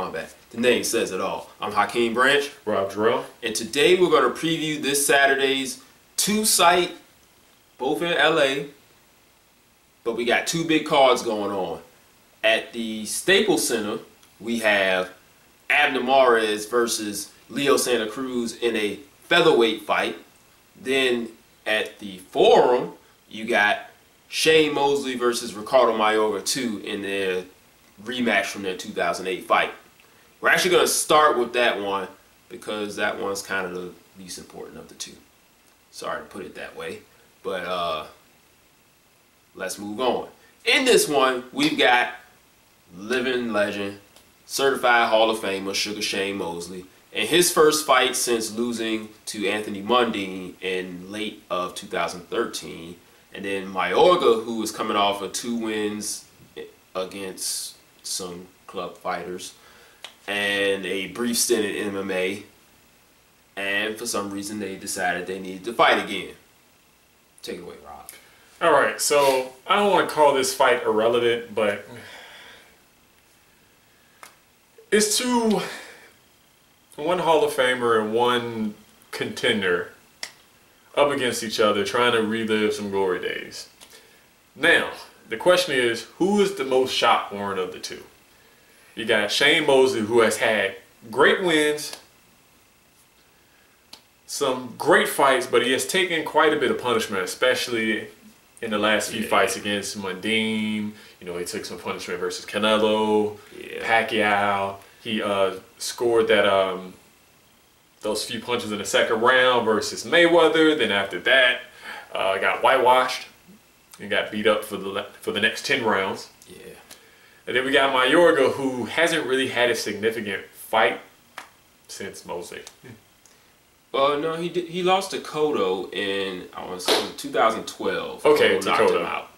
CapitalofCombat. The name says it all. I'm Hakeem Branch. Rob Jarrell. And today we're going to preview this Saturday's two-site, both in LA, but we got two big cards going on. At the Staples Center, we have Abner Mares versus Santa Cruz in a featherweight fight. Then at the Forum, you got Shane Mosley versus Ricardo Mayorga II in their rematch from their 2008 fight. We're actually going to start with that one because that one's kind of the least important of the two. Sorry to put it that way, but let's move on. In this one, we've got living legend, certified Hall of Famer Sugar Shane Mosley, in his first fight since losing to Anthony Mundine in late of 2013. And then Mayorga, who is coming off of 2 wins against some club fighters and a brief stint in MMA. And for some reason, they decided they needed to fight again. Take it away, Rob. All right, so I don't want to call this fight irrelevant, but it's one Hall of Famer and one contender up against each other, trying to relive some glory days. Now, the question is, who is the most shot-worn of the two? You got Shane Mosley, who has had great wins, some great fights, but he has taken quite a bit of punishment, especially in the last few fights against Mundine. You know, he took some punishment versus Canelo, Pacquiao. He scored that those few punches in the second round versus Mayweather. Then after that, got whitewashed and got beat up for the next 10 rounds. Yeah. And then we got Mayorga, who hasn't really had a significant fight since Mosley. Well, no, he lost to Cotto in, I want to say, 2012. Okay, Cotto knocked him out.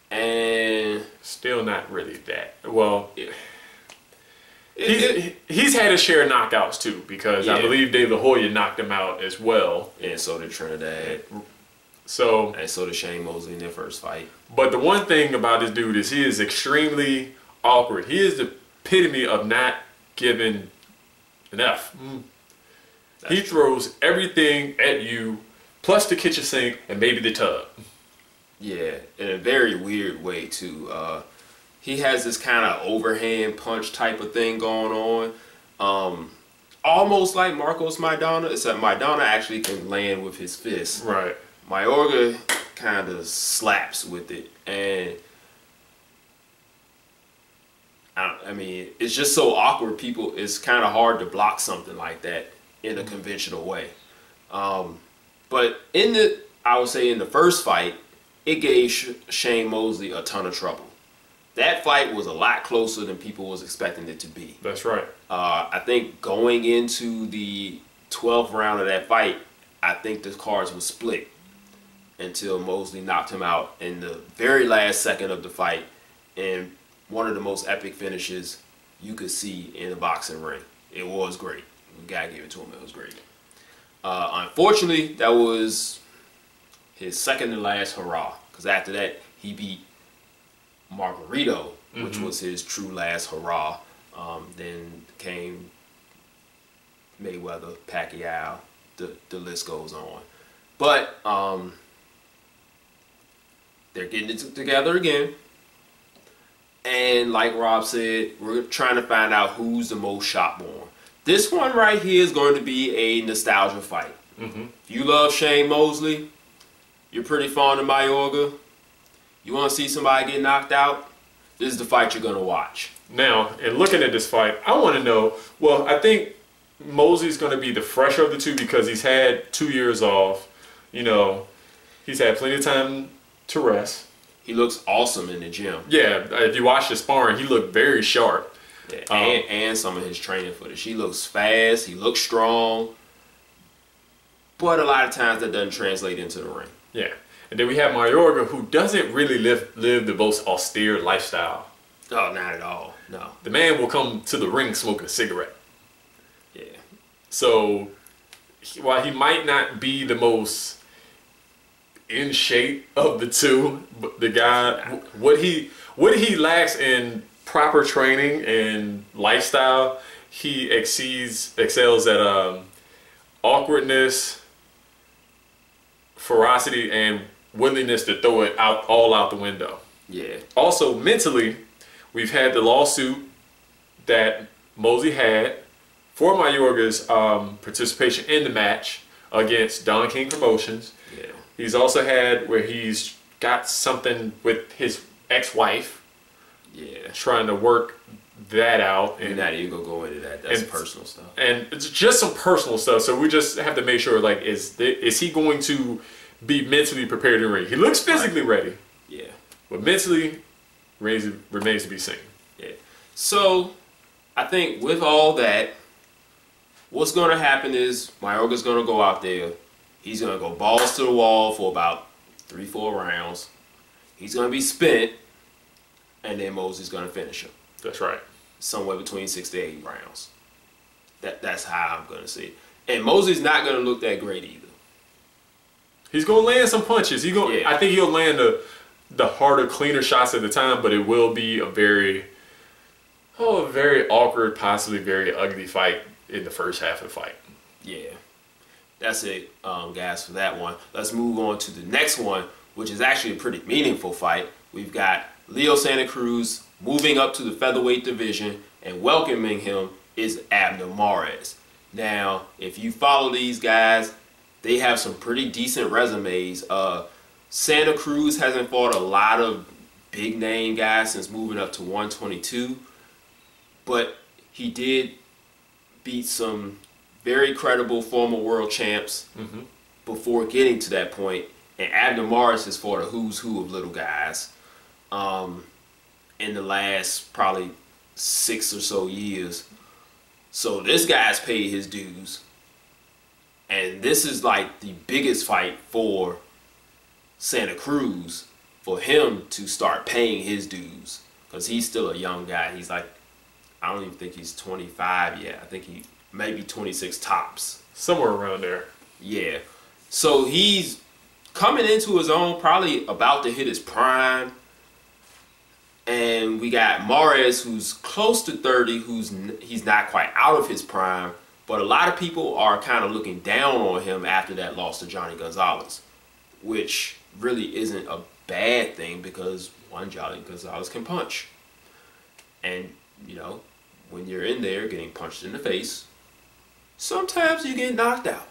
And still not really that. Well, he's had a share of knockouts too, because I believe David Hoyer knocked him out as well. And so did Trinidad. And so did Shane Mosley in their first fight. But the one thing about this dude is he is extremely awkward. He is the epitome of not giving an F. He throws everything at you, plus the kitchen sink and maybe the tub. Yeah, in a very weird way too. He has this kind of overhand punch type of thing going on. Almost like Marcos Maidana, except Maidana actually can land with his fist. Right. Mayorga kind of slaps with it. And I mean, it's just so awkward. It's kind of hard to block something like that in a conventional way. But I would say in the first fight, it gave Shane Mosley a ton of trouble. That fight was a lot closer than people was expecting it to be. That's right. I think going into the 12th round of that fight, I think the cards were split until Mosley knocked him out in the very last second of the fight, and one of the most epic finishes you could see in a boxing ring. It was great. We gotta give it to him. It was great. Unfortunately, that was his second to last hurrah, because after that he beat Margarito, which was his true last hurrah. Then came Mayweather, Pacquiao. The list goes on. But they're getting it together again. And like Rob said, we're trying to find out who's the most shot-born. This one right here is going to be a nostalgia fight. If you love Shane Mosley, you're pretty fond of Mayorga, you want to see somebody get knocked out, this is the fight you're going to watch. Now, in looking at this fight, I want to know, well, I think Mosley's going to be the fresher of the two because he's had 2 years off. You know, he's had plenty of time to rest. He looks awesome in the gym. Yeah, if you watch the sparring, he looked very sharp. Yeah, and some of his training footage. He looks fast, he looks strong, but a lot of times that doesn't translate into the ring. Yeah. And then we have Mayorga, who doesn't really live the most austere lifestyle. Oh, not at all. No. The man will come to the ring smoking a cigarette. Yeah. So, while he might not be the most in shape of the two, but the guy, what he lacks in proper training and lifestyle, he excels at awkwardness, ferocity, and willingness to throw it all out the window. Yeah. Also, mentally, we've had the lawsuit that Mosley had for Mayorga's participation in the match against Don King Promotions. Yeah. He's also had where he's got something with his ex-wife. Yeah. Trying to work that out. And not even gonna go into that. That's personal stuff. And it's just some personal stuff. So we just have to make sure, like, is he going to be mentally prepared and ready? He looks physically ready. Yeah. But mentally remains to be seen. Yeah. So I think with all that, what's going to happen is Mayorga's going to go out there. He's going to go balls to the wall for about 3-4 rounds. He's going to be spent, and then Mosley's going to finish him. That's right. Somewhere between 6 to 8 rounds. That's how I'm going to see it. And Mosley's not going to look that great either. He's going to land some punches. I think he'll land the harder, cleaner shots at the time, but it will be a very awkward, possibly very ugly fight in the first half of the fight. Yeah. That's it, guys, for that one. Let's move on to the next one, which is actually a pretty meaningful fight. We've got MaresSanta Cruz moving up to the featherweight division, and welcoming him is Abner Mares. Now, if you follow these guys, they have some pretty decent resumes. Santa Cruz hasn't fought a lot of big name guys since moving up to 122, but he did beat some very credible former world champs before getting to that point. And Abner Mares has fought a who's who of little guys in the last probably 6 or so years. So this guy's paid his dues. And this is like the biggest fight for Santa Cruz, for him to start paying his dues. Because he's still a young guy. He's like, I don't even think he's 25 yet. I think he may be 26 tops. Somewhere around there. Yeah. So he's coming into his own, probably about to hit his prime. And we got Mares, who's close to 30, he's not quite out of his prime. But a lot of people are kind of looking down on him after that loss to Johnny Gonzalez, which really isn't a bad thing because, one, Johnny Gonzalez can punch. And, you know, when you're in there getting punched in the face, sometimes you get knocked out.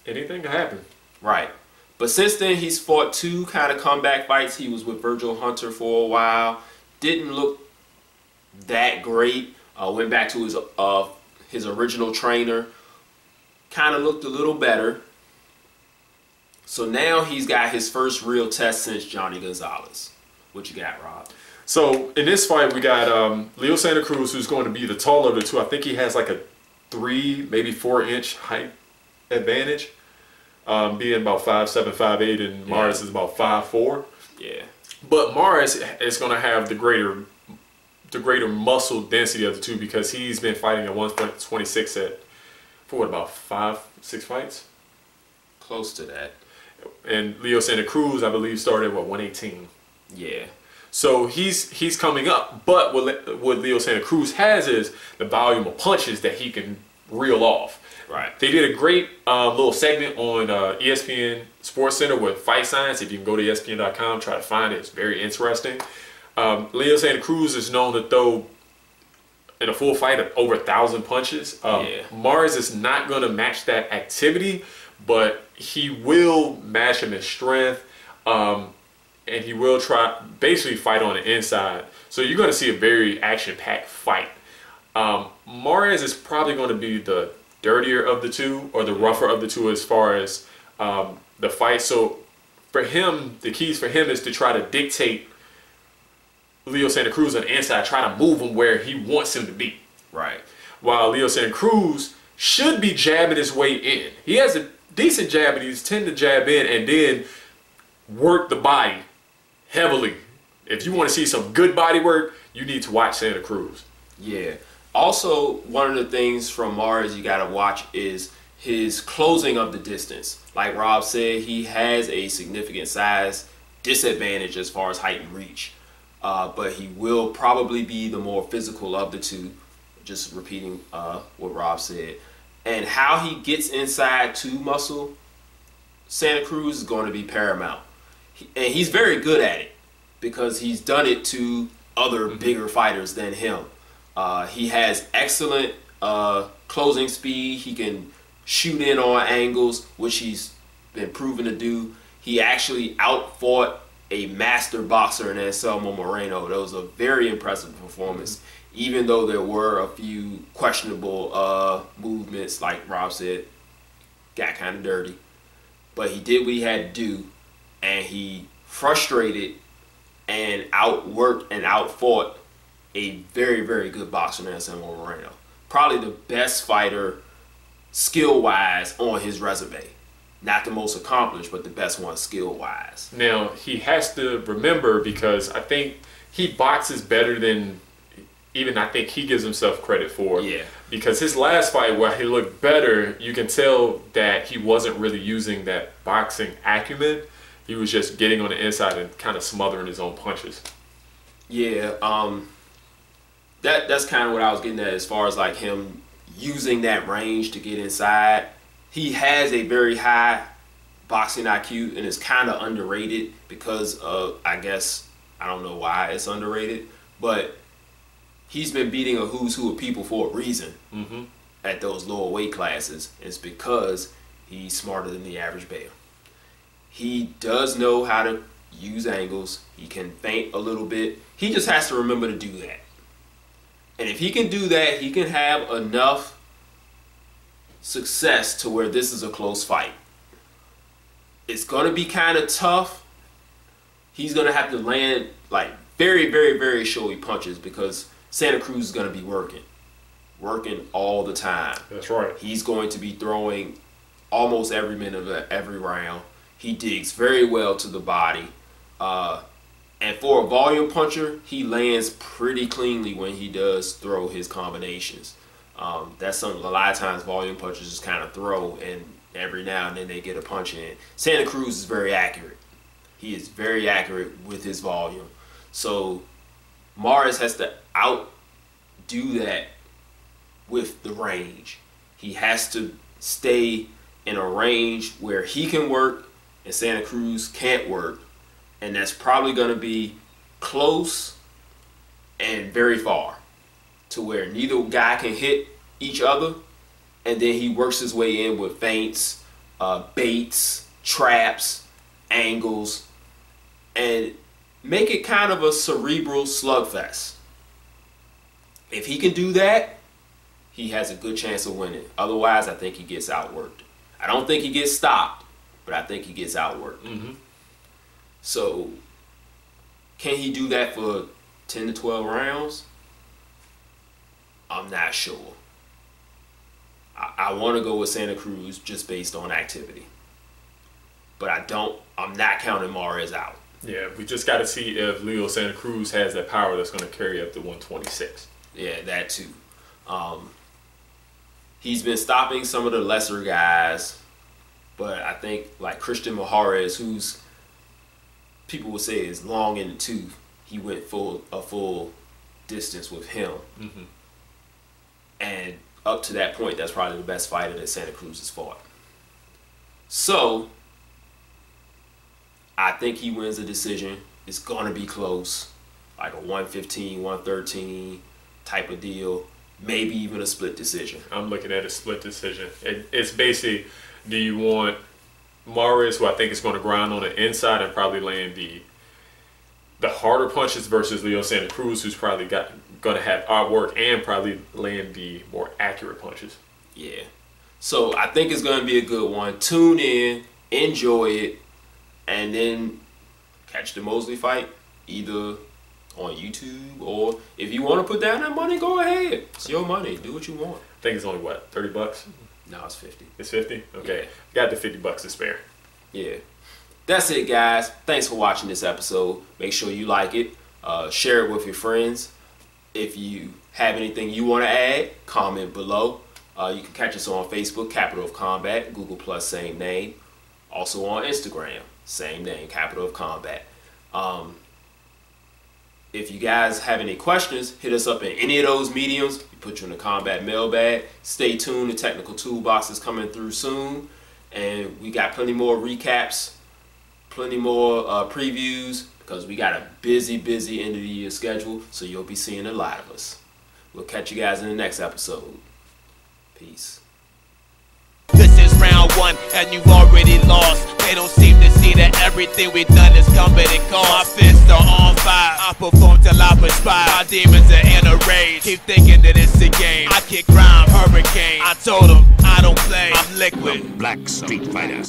Anything can happen. Right. But since then, he's fought 2 kind of comeback fights. He was with Virgil Hunter for a while. Didn't look that great. Went back to his original trainer. Kind of looked a little better. So now he's got his first real test since Johnny Gonzalez. What you got, Rob? So in this fight, we got MaresSanta Cruz, who's going to be the taller of the two. I think he has like a 3, maybe 4-inch height advantage, being about 5'7", 5'8", and Mares is about 5'4". Yeah. But Mares is going to have the greater muscle density of the two because he's been fighting at 126 for what, about 5-6 fights? Close to that. And MaresSanta Cruz, I believe, started at what, 118. Yeah. So he's coming up, but what MaresSanta Cruz has is the volume of punches that he can reel off. Right. They did a great little segment on ESPN Sports Center with Fight Science. If you can go to ESPN.com, try to find it. It's very interesting. MaresSanta Cruz is known to throw in a full fight of over 1,000 punches. Mares is not going to match that activity, but he will match him in strength. And he will try basically fight on the inside. So you're going to see a very action-packed fight. Mares is probably going to be the dirtier of the two, or the rougher of the two as far as the fight. So for him, the keys for him is to try to dictate MaresSanta Cruz on the inside, try to move him where he wants him to be. Right. While MaresSanta Cruz should be jabbing his way in. He has a decent jab, and he's tend to jab in and then work the body heavily. If you want to see some good body work, you need to watch Santa Cruz. Yeah. Also, one of the things from Mares you got to watch is his closing of the distance. Like Rob said, he has a significant size disadvantage as far as height and reach. but he will probably be the more physical of the two. Just repeating what Rob said. And how he gets inside to MosleySanta Cruz is going to be paramount. And he's very good at it because he's done it to other bigger fighters than him. He has excellent closing speed. He can shoot in on angles, which he's been proven to do. He actually outfought a master boxer in Anselmo Moreno. That was a very impressive performance, even though there were a few questionable movements, like Rob said, got kind of dirty. But he did what he had to do, and he frustrated and outworked and outfought a very, very good boxer in Anselmo Moreno. Probably the best fighter skill-wise on his resume. Not the most accomplished, but the best one skill-wise. Now, he has to remember, because I think he boxes better than even I think he gives himself credit for. Yeah. Because his last fight, where he looked better, you can tell that he wasn't really using that boxing acumen. He was just getting on the inside and kind of smothering his own punches. Yeah, that's kind of what I was getting at as far as like him using that range to get inside. He has a very high boxing IQ and is kind of underrated because of, I guess, I don't know why it's underrated, but he's been beating a who's who of people for a reason at those lower weight classes. It's because he's smarter than the average bear. He does know how to use angles. He can feint a little bit. He just has to remember to do that. And if he can do that, he can have enough success to where this is a close fight. It's going to be kind of tough. He's going to have to land like very, very, very showy punches because Santa Cruz is going to be working all the time. That's right. He's going to be throwing almost every minute of every round. He digs very well to the body. And for a volume puncher, he lands pretty cleanly when he does throw his combinations. That's something a lot of times volume punchers just kind of throw, and every now and then they get a punch in. Santa Cruz is very accurate. He is very accurate with his volume. So Mares has to outdo that with the range. He has to stay in a range where he can work and Santa Cruz can't work. And that's probably going to be close and very far to where neither guy can hit each other. And then he works his way in with feints, baits, traps, angles, and make it kind of a cerebral slugfest. If he can do that, he has a good chance of winning. Otherwise, I think he gets outworked. I don't think he gets stopped, but I think he gets outworked. So, can he do that for 10 to 12 rounds? I'm not sure. I want to go with Santa Cruz just based on activity. But I'm not counting Mares out. Yeah, we just got to see if Leo Santa Cruz has that power that's going to carry up to 126. Yeah, that too. He's been stopping some of the lesser guys, but I think like Christian Mijares, who's people would say is long in the tooth, he went a full distance with him. And up to that point, that's probably the best fighter that Santa Cruz has fought. So, I think he wins the decision. It's going to be close, like a 115, 113 type of deal. Maybe even a split decision. I'm looking at a split decision. It's basically, do you want Mares, who I think is going to grind on the inside and probably land the harder punches, versus Leo Santa Cruz, who's probably going to have outwork and probably land the more accurate punches? Yeah. So I think it's going to be a good one. Tune in, enjoy it, and then catch the Mosley fight either on YouTube, or if you want to put down that money, go ahead. It's your money. Do what you want. I think it's only, what, $30? No, it's 50. It's 50? Okay. Yeah. Got the $50 to spare. Yeah. That's it, guys. Thanks for watching this episode. Make sure you like it. Share it with your friends. If you have anything you want to add, comment below. You can catch us on Facebook, CapitalofCombat, Google+, same name. Also on Instagram, same name, CapitalofCombat. if you guys have any questions, hit us up in any of those mediums. We put you in the combat mailbag. Stay tuned. The technical toolbox is coming through soon. And we got plenty more recaps, plenty more previews, because we got a busy end of the year schedule. So you'll be seeing a lot of us. We'll catch you guys in the next episode. Peace. This is round one, and you've already lost. They don't seem to see that everything we've done is coming at cost. My fists are on fire, I perform till I perspire. My demons are in a rage, keep thinking that it's a game. I kick crime, hurricane. I told them I don't play, I'm liquid. Black Street Fighter.